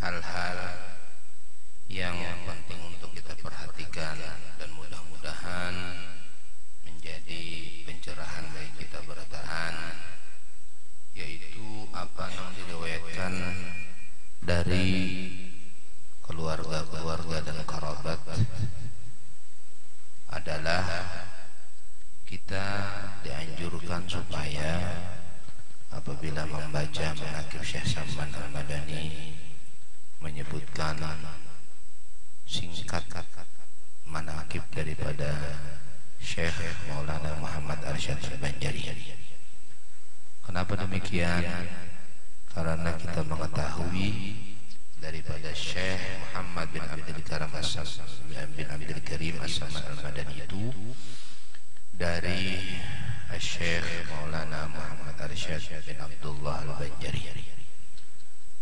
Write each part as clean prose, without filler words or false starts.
hal-hal yang penting untuk kita perhatikan dan mudah-mudahan menjadi pencerahan bagi kita beritaan, yaitu apa yang diriwayatkan dari keluarga-keluarga dan kerabat adalah kita dianjurkan supaya apabila membaca manaqib Syekh Salman Al-Madani menyebutkan singkat manaqib daripada Syekh Maulana Muhammad Arsyad Al-Banjari. Kenapa demikian? Karena kita mengetahui daripada Syekh Muhammad bin Abdul Karim As-Saman Al-Madani itu dari Syekh Maulana Muhammad Arsyad bin Abdullah Al-Banjari,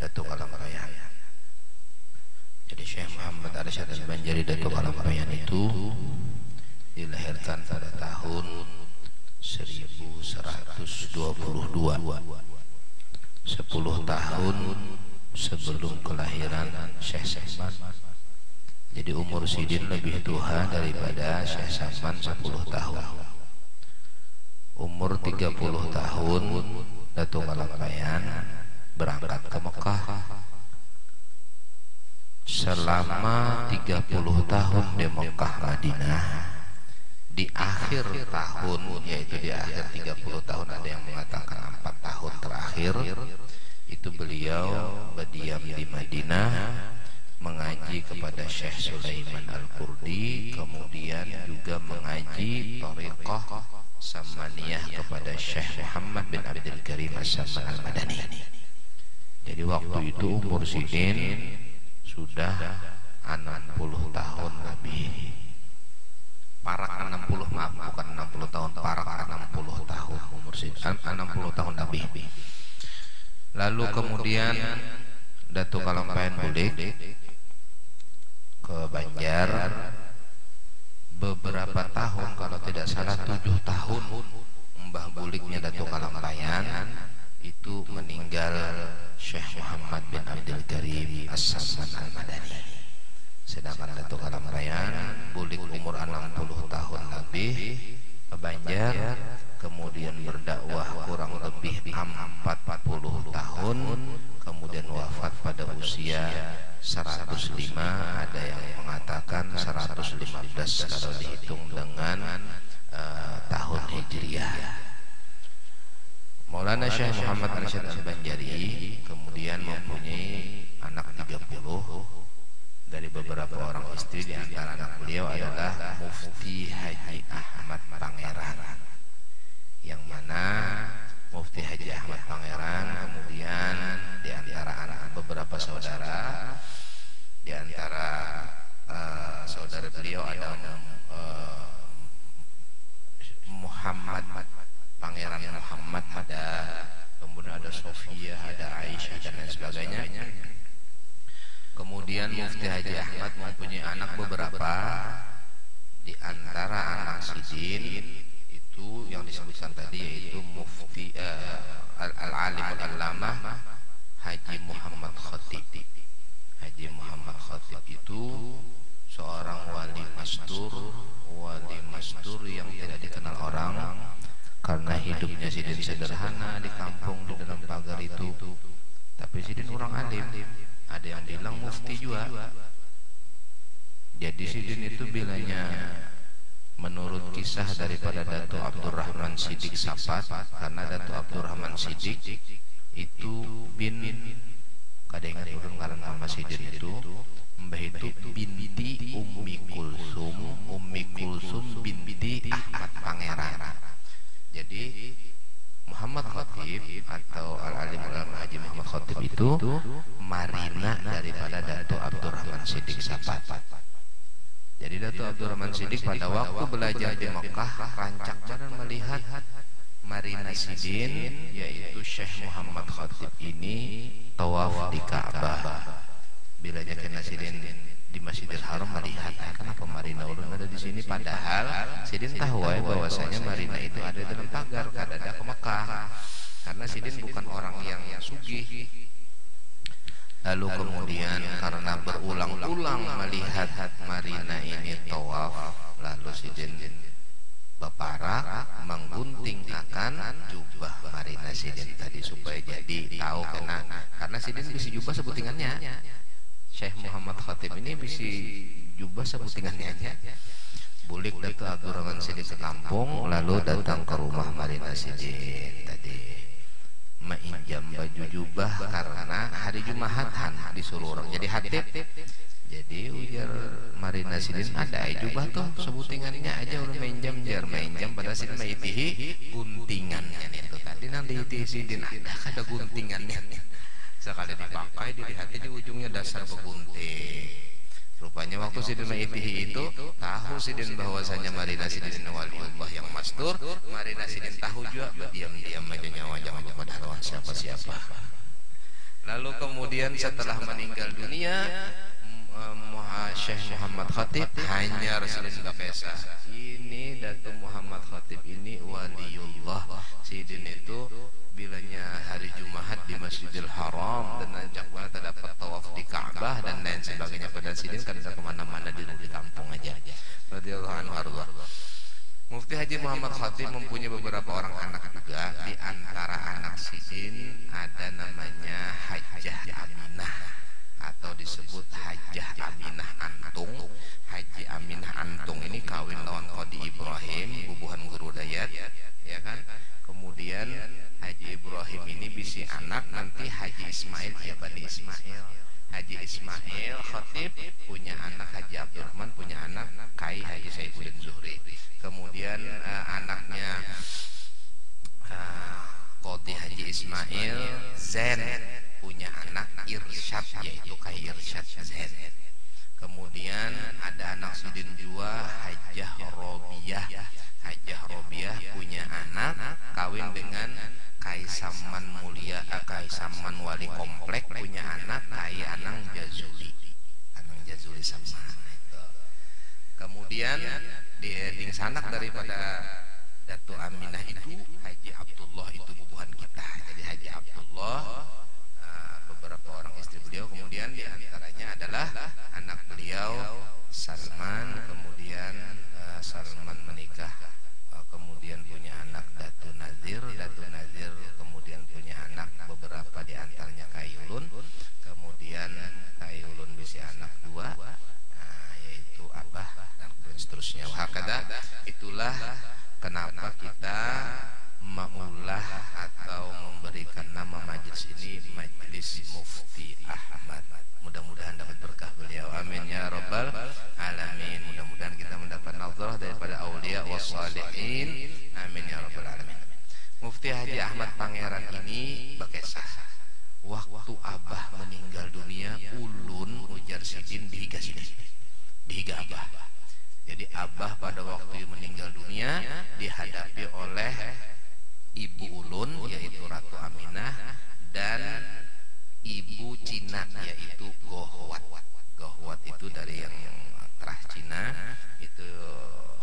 Datuk Alam Rayyan. Jadi Syekh Muhammad Arsyad Al-Banjari Datuk Alam Rayyan itu dilahirkan pada tahun 1122, 10 tahun sebelum kelahiran Syekh Salman. Jadi umur Sidin lebih tua daripada Syekh Salman 10 tahun. Umur 30 tahun Datuk Alam Rayyan berangkat ke Mekah. Selama 30 tahun di Mekah Madinah, di akhir tahun, yaitu di akhir 30 tahun, ada yang mengatakan 4 tahun terakhir, itu beliau berdiam di Madinah mengaji kepada Syekh Sulaiman Al-Qurdi, kemudian juga mengaji Thariqah Samaniyah kepada Syekh Muhammad bin Abdul Karim As-Saman Al-Madani. Jadi waktu itu umur Sidin sudah 60 tahun lebih. Parak 60, maaf, bukan 60 tahun, parak 60 tahun umur Sidin, 60 tahun lebih. Lalu kemudian Datuk Alam Rayyan balik ke Banjar beberapa tahun, kalau tidak salah 7 tahun. Mbah buliknya Datuk Alam Rayyan itu meninggal Syekh Muhammad bin Abdul Karim As-Saman Al-Madani. Sedangkan Datuk Alam Rayyan bulik umur 60 tahun lebih ke Banjar, kemudian berdakwah kurang lebih 40 tahun, kemudian wafat pada usia 105, ada yang mengatakan 115 kalau dihitung dengan tahun Hijriah. Maulana Syekh Muhammad Arsyad Al-Banjari kemudian mempunyai anak 30 dari beberapa orang istri. Di antara anak beliau adalah Mufti Haji Ahmad Pangeran, yang mana Mufti Haji Ahmad Pangeran kemudian di antara anak beberapa saudara, di antara saudara beliau ada Muhammad Pangeran Muhammad, ada kemudian ada Sofia, ada Aisyah dan lain sebagainya. Kemudian Mufti Haji Ahmad mempunyai anak beberapa, di antara anak Sidin itu yang disebutkan tadi yaitu Mufti Al-Alim Al-Allamah Haji Muhammad Khatib. Haji Muhammad Khatib itu seorang wali mastur yang tidak dikenal orang karena hidupnya Sidin sederhana di kampung di dalam pagar itu. Tapi Sidin orang alim, ada yang bilang mufti juga. Jadi Sidin itu bilanya menurut kisah daripada Datuk Abdurrahman Siddiq Sapat, karena Datuk Abdurrahman Siddiq itu bin, kada ingat ulun ngaran nama Sidin itu, mbah itu binti Ummi Kulsum binti Ahmad Pangeran. Jadi Muhammad Khatib atau Al-Alim Ulama Haji Muhammad Khatib itu marina daripada Datuk Abdurrahman Siddiq Sapat. Jadi Datuk Abdurrahman Siddiq pada waktu belajar di Mekah rancak badan melihat marina Sidin, yaitu Syekh Muhammad Khatib ini tawaf di Ka'bah. Bila kena Sidin di Masjidil Haram melihat, kenapa marina ulun ada di sini, padahal Sidin tahu bahwasanya marina itu ada dalam pagar, kada ada ke Mekah. Karena Sidin bukan orang yang sugih. Lalu kemudian karena berulang-ulang melihat Marina ini tawaf, lalu Sidin beparak menggunting akan jubah Marina Sidin tadi supaya jadi tahu karena Sidin bisa jubah sebutingannya. Syekh Muhammad Khatib ini bisa jubah sebutingannya aja. Bulik datang Abdurrahman Sidin ke kampung, lalu datang ke rumah Marina Sidin tadi menginjam baju jubah karena hari Jumatan disuruh orang jadi hatib. Jadi ujar Marina Sidin, ada jubah tuh sebutingannya aja udah mainjam pada Sidin maitihi guntingannya itu tadi nanti iti Sidin ada guntingannya sekali dipakai dilihatnya di ujungnya dasar begunting. Rupanya waktu Sidin maitihi itu tahu Sidin bahwasanya Marina Sidin waliullah yang mastur. Marina Sidin tahu juga, berdiam-diam aja nyawa jangan pada lawan siapa-siapa. Lalu kemudian setelah meninggal dunia Syekh Muhammad Khatib hanya Sidin Bakesa. Ini Datuk Muhammad Khatib ini waliullah. Sidin itu bilanya hari Jumat di Masjidil Haram dan ajak wanita dapat tawaf di Ka'bah dan lain sebagainya. Pada Sidin kan tidak kemana-mana di kampung aja. Radhiyallahu anhu arwah. Mufti Haji Muhammad Khatib mempunyai beberapa orang anak juga. Di antara anak Sidin ada namanya Hajjah Aminah atau disebut Hajjah Aminah Antung. Haji Aminah Antung ini kawin lawan Qadi Ibrahim, bubuhan guru Dayat, ya kan? Kemudian Haji Ibrahim ini bisi anak nanti Haji Ismail, ya Bani Ismail. Haji Ismail Khatib punya anak Haji Abdurrahman, punya anak Kai Haji Saifuddin Zuhri. Kemudian anaknya Qadi Haji Ismail Zain punya anak Irsyad, yaitu Kai Irsyad Zain. Kemudian ada anak Sidin juga Hajjah Robiah. Hajjah Robiah punya anak kawin dengan Kaisaman Mulia, Kaisaman Wali Komplek, punya anak Kai Anang Jazuli. Anang Jazuli sama itu. Kemudian di sanak daripada Datuk Aminah itu Haji Abdullah, itu bubuhan kita. Jadi Haji Abdullah, beberapa orang istri beliau, kemudian diantaranya adalah anak beliau Salman. Kemudian Salman menikah, kemudian punya anak Datu Nazir kemudian punya anak beberapa diantaranya Kayulun, kemudian Kayulun bisa anak dua, yaitu Abah dan seterusnya. Hakada, itulah kenapa kita maulah atau memberikan nama majelis ini Majelis Mufti Ahmad. Mudah-mudahan dapat berkah beliau, amin ya rabbal alamin. Mudah-mudahan kita mendapat nazarah daripada aulia wassalihin, amin ya rabbal alamin. Mufti Haji Ahmad Pangeran ini berkisah waktu Abah meninggal dunia, ulun ujar Sidin dihiga Sidin, dihiga Abah. Jadi Abah pada waktu meninggal dunia dihadapi oleh ibu ulun yaitu Ratu Aminah dan ibu Cina yaitu Gohwat. Gohwat itu dari yang terah Cina, itu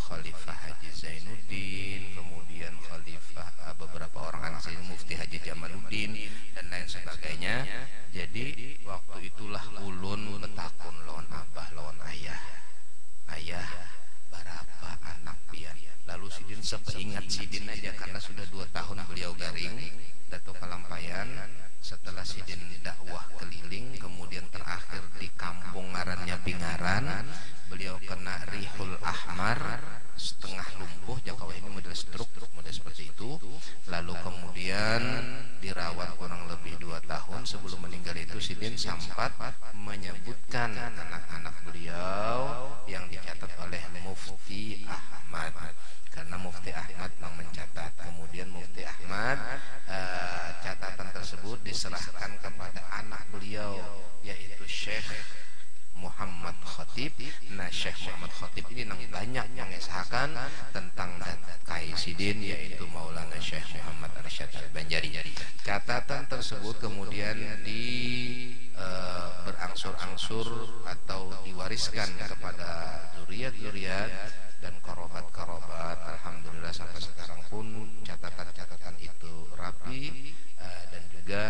Khalifah Haji Zainuddin, kemudian Khalifah beberapa orang anak Sidin, Mufti Haji Jamaluddin dan lain sebagainya. Jadi waktu itulah ulun betakun lawan Abah, lawan ayah. Ayah, berapa anak pian? Lalu Sidin sepeingat Sidin aja karena sudah 2 tahun beliau garing Datuk Kalampayan. Setelah Sidin dakwah keliling, kemudian terakhir di kampung ngarannya Pingaran, beliau kena Rihul Ahmar, setengah lumpuh, Jakawah ini model stroke, model seperti itu. Lalu kemudian dirawat kurang lebih 2 tahun. Sebelum meninggal itu Sidin sempat menyebutkan anak-anak beliau yang dicatat oleh Mufti Ahmad, karena Mufti Ahmad yang mencatat. Kemudian Mufti Ahmad catatan tersebut diserahkan kepada anak beliau yaitu Syekh Muhammad Khatib. Nah, Syekh Muhammad Khatib ini banyak mengesahkan tentang Kai Sidin yaitu Maulana Syekh Muhammad Arsyad Al-Banjari. Catatan tersebut kemudian berangsur-angsur atau diwariskan kepada zuriat-zuriat dan korobat-korobat. Alhamdulillah sampai sekarang pun catatan-catatan itu rapi, dan juga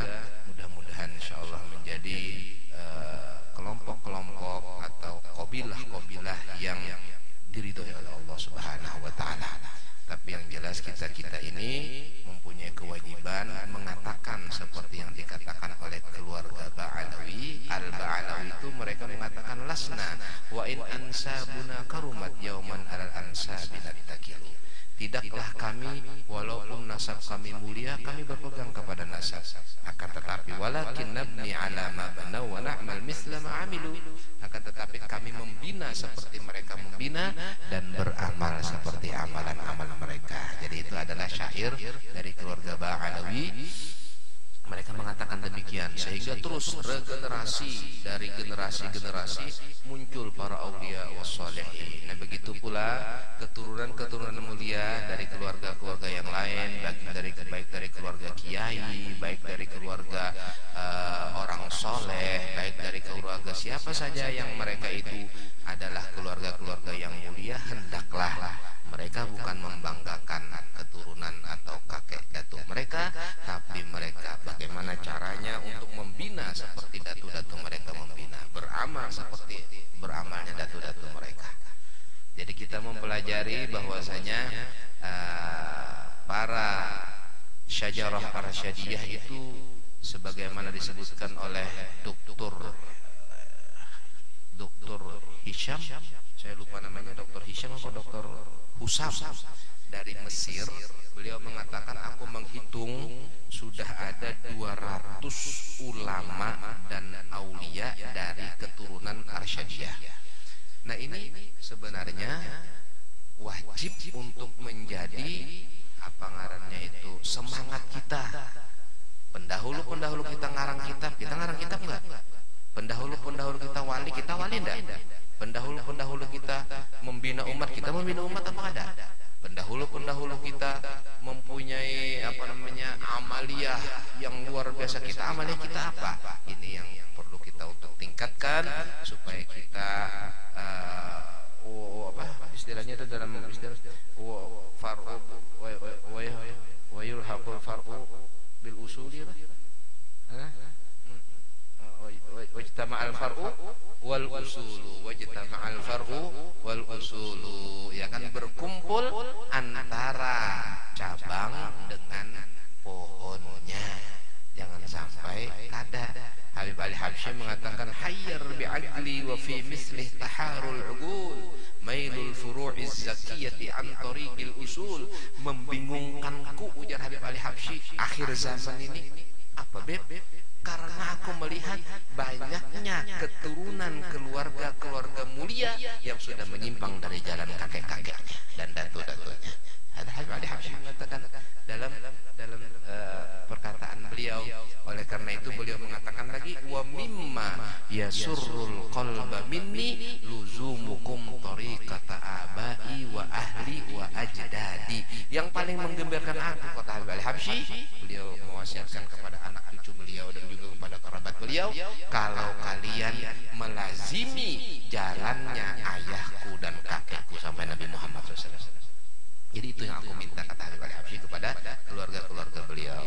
mudah-mudahan insyaallah menjadi kelompok-kelompok atau qabilah-qabilah yang diridhoi oleh Allah Subhanahu wa taala. Tapi yang jelas kita ini mempunyai kewajiban mengatakan seperti yang dikatakan oleh keluarga Ba'alawi. Al-Ba'alawi itu mereka mengatakan lasna wa in ansabuna karumat yauman alal ansabina takilu. Tidaklah kami, walaupun nasab kami mulia, kami berpegang kepada nasab. Akan tetapi walakin nabni ala ma banaw wa na'mal misla ma amilu. Akan tetapi kami membina seperti mereka membina dan beramal seperti amalan-amal mereka. Jadi itu adalah syair dari keluarga Ba'alawi. Mereka mengatakan demikian, sehingga terus regenerasi dari generasi-generasi muncul para aulia wassalihin. Nah, begitu pula keturunan-keturunan mulia dari keluarga-keluarga yang lain, baik dari keluarga kiai, baik dari keluarga orang soleh, baik dari keluarga siapa saja yang mereka itu adalah keluarga-keluarga yang mulia. Hendaklah mereka bukan membanggakan keturunan atau kakek datuk mereka, tapi mereka bagaimana caranya untuk membina seperti datu-datu mereka membina, beramal seperti beramalnya datu-datu mereka. Jadi kita mempelajari bahwasanya para syajarah para syadiyah itu sebagaimana disebutkan oleh Dr. Hisham, saya lupa namanya, Dr. Hisham atau Dr. Husam dari Mesir. Beliau mengatakan, aku menghitung sudah ada 200 ulama dan aulia dari keturunan Arsyadiyah. Nah, ini sebenarnya wajib untuk menjadi apa ngarannya itu semangat kita. Pendahulu-pendahulu kita ngarang kitab enggak? Pendahulu-pendahulu kita wali enggak? Pendahulu-pendahulu kita membina umat apa ada? Pendahulu-pendahulu kita mempunyai amaliyah yang luar biasa. Amaliyah kita apa? Ini yang perlu kita untuk tingkatkan supaya kita istilahnya itu dalam istilah far'u wa yulhaqul far'u bil usuli wajtama'al far'u wal usulu, wajtama'al far'u wal usulu, ya kan, berkumpul antara cabang dengan pohonnya, jangan sampai kada. Habib Ali Habsyi mengatakan hayyar bi'adli wa fi mislih taharul uqul mailul furu'iz zakiyati an tariqil usul. Membingungkanku, ujar Habib Ali Habsyi, akhir zaman ini apa beb? Karena aku melihat banyaknya keturunan keluarga mulia yang sudah menyimpang dari jalan kakek-kakeknya dan datu-datunya. Ada Habib Ali Habsyi mengatakan dalam perkataan beliau. Oleh karena itu beliau mengatakan lagi, wa mimma yasurrul qalba minni luzumukum tariqata abai wa ahli wa ajdadi. Yang paling menggembirakan aku, kata Habib Ali Habsyi, beliau mewasiatkan kepada anak cucu beliau dan juga kepada kerabat beliau, kalau kalian melazimi jalannya ayahku dan kakekku sampai Nabi Muhammad SAW. Jadi itu yang aku minta, kata Habib Ali Habsyi, kepada keluarga-keluarga beliau.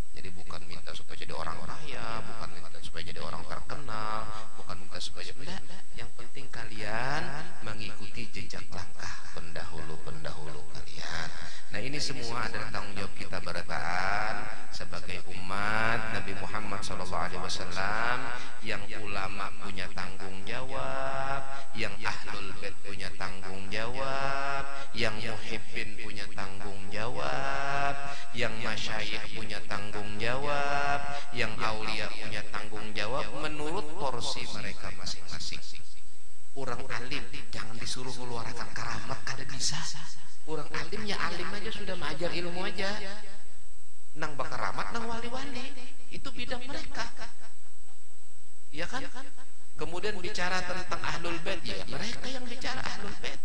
Jadi bukan minta supaya jadi orang kaya, bukan minta supaya jadi orang terkenal, bukan minta supaya enggak. Yang penting kalian mengikuti jejak langkah pendahulu-pendahulu kalian. Nah, ini semua adalah tanggung jawab kita berataan sebagai umat Nabi Muhammad SAW, yang ulama punya tanggung jawab, yang ahlul bait punya tanggung jawab, yang muhibbin punya tanggung jawab, yang masyayikh punya tanggung jawab, yang aulia punya tanggung jawab menurut porsi mereka masing-masing. Orang alim jangan disuruh mengeluarkan karamat, kada bisa. Orang alim ya alim aja, sudah mengajar ilmu aja. Nang bakaramat nang wali-wali, itu bidang mereka. Ya kan? Kemudian bicara tentang ahlul bait, ya mereka yang bicara ahlul bait.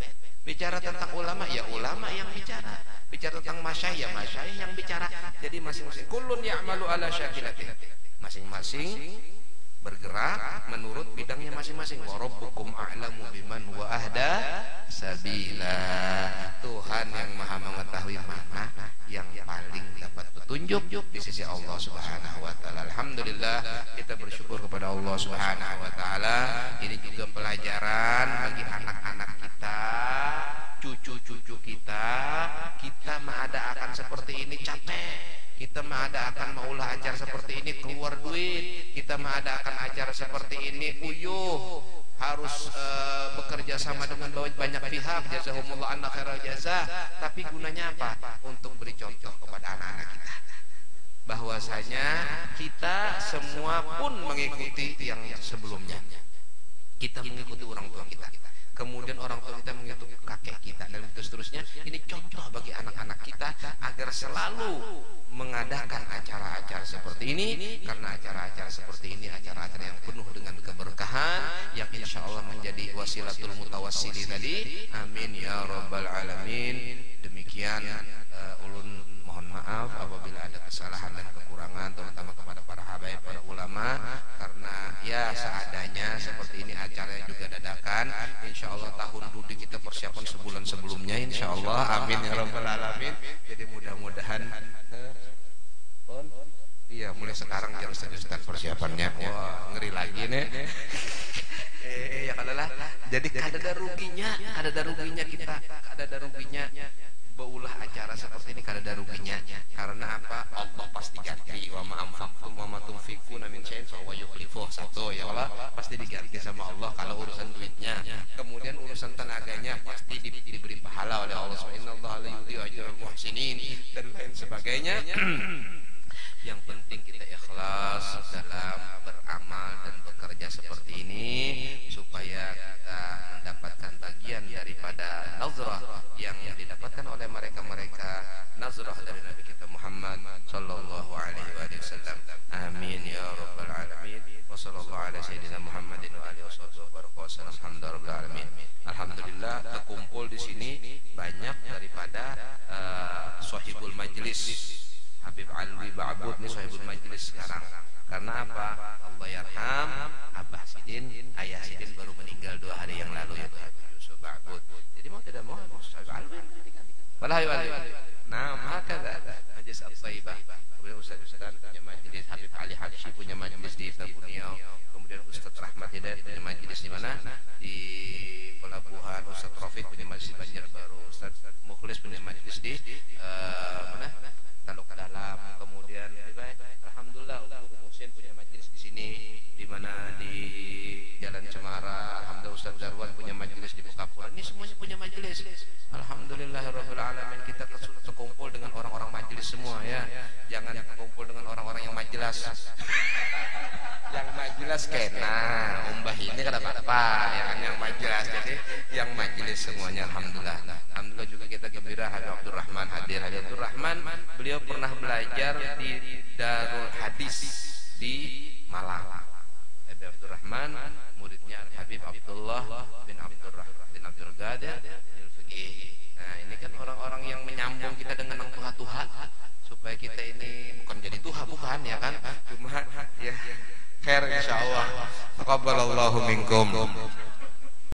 Bicara tentang ulama, ya ulama yang bicara. Bicara tentang masyayikh, ya masyayikh yang bicara. Jadi masing-masing kullun ya'malu ala syakilatihi. Masing-masing bergerak menurut bidangnya masing-masing. Wa rabbukum a'lamu biman huwa ahda sabila. Tuhan yang maha mengetahui mana yang paling dapat petunjuk di sisi Allah Subhanahu wa taala. Alhamdulillah, kita bersyukur kepada Allah Subhanahu wa taala. Ini juga pelajaran bagi anak-anak kita, cucu-cucu kita. Kita mah ada akan seperti ini capek. Kita mah ada akan maulah acara seperti ini keluar duit. Kita mah ada akan acara seperti ini uyuh, harus bekerja sama dengan banyak pihak. Jazahumullah anna khairal jazah. Tapi gunanya apa? Untuk beri contoh kepada anak-anak kita bahwasanya kita semua pun mengikuti yang sebelumnya. Kita mengikuti orang tua kita, kemudian orang tua kita mengikuti kakek kita, dan seterusnya. Ini contoh bagi anak-anak kita agar selalu mengadakan acara-acara seperti ini, karena acara-acara seperti ini acara-acara yang penuh dengan keberkahan yang insya Allah menjadi wasilatul mutawassili tadi. Amin ya rabbal alamin. Demikian ulun mohon maaf apabila ada kesalahan dan kekurangan, terutama kepada para habaib, para ulama, karena ya seadanya seperti ini acaranya juga dadakan. Insya Allah tahun dudi kita persiapan sebulan sebelumnya insya Allah. Amin ya rabbal alamin. Jadi mudah-mudahan iya mulai sekarang jangan seriuskan persiapannya. Wah ngeri lagi nih. Ya kadalah. Jadi kadada ruginya kita, kadada ruginya baulah acara seperti ini, kadada ruginya. Karena apa? Allah pasti ganti. Wa ma anfaqtum wa ma tunfiquna min syai'in fa huwa yukhlifuh. Satu ya Allah pasti diganti sama Allah kalau urusan duitnya. Kemudian urusan tenaganya pasti diberi pahala oleh Allah Subhanahu wa taala, yudhi'u ajral muhsinin dan lain sebagainya. Yang penting kita ikhlas dalam beramal dan bekerja seperti ini supaya kita mendapatkan bagian daripada nazrah yang didapatkan oleh mereka-mereka, nazrah dari Nabi kita Muhammad sallallahu alaihi wasallam. Amin ya rabbal alamin. Wa sallallahu ala sayyidina Muhammadin wa alihi wasallam. Alhamdulillah terkumpul di sini banyak daripada sahibul majlis. Habib Alwi Ba'bud ini sahibul majlis sekarang. Karena apa? Allah yarham Abah Sidin, Ayah Sidin baru meninggal 2 hari yang lalu ya Habib Yusuf Ba'bud. Jadi mau tidak mau sahib Alwi. Wallahi Alwi. Nah, maka majlis At-Thaibah. Kemudian Ustaz punya majlis, Habib Ali Habsyi punya majlis di Tabuniau. Kemudian Ustaz Rahmat Hidayat punya majlis di mana? Di Pelabuhan. Ustaz Rafiq punya majlis di Banjarbaru. Ustaz Mukhlis punya majlis di mana? Taluk Dalam. Kemudian alhamdulillah Ustaz Muhsin punya majelis di sini, di mana di Jalan Cemara. Alhamdulillah Ustaz Darwan punya majelis di Bukapura. Ini semuanya punya majelis. Alhamdulillahirabbil alamin. Kita terkumpul dengan orang-orang majelis semua ya. Jangan terkumpul dengan orang-orang yang majelis. Yang majelis kena umbah ini kada apa-apa, yang majelis. Jadi yang majelis semuanya alhamdulillah. Alhamdulillah juga kita gembira Habib Abdurrahman hadir. Habib Abdurrahman beliau pernah belajar di Darul Hadis di Malang. Habib Abdurrahman muridnya Habib Abdullah bin Abdurrahman bin Abdul Qadir Al-Fiqih. Nah, ini kan orang-orang yang menyambung kita dengan Tuhan supaya kita ini bukan jadi Tuhan, bukan ya kan? Cuma ya khair insyaallah. Taqabbalallahu minkum.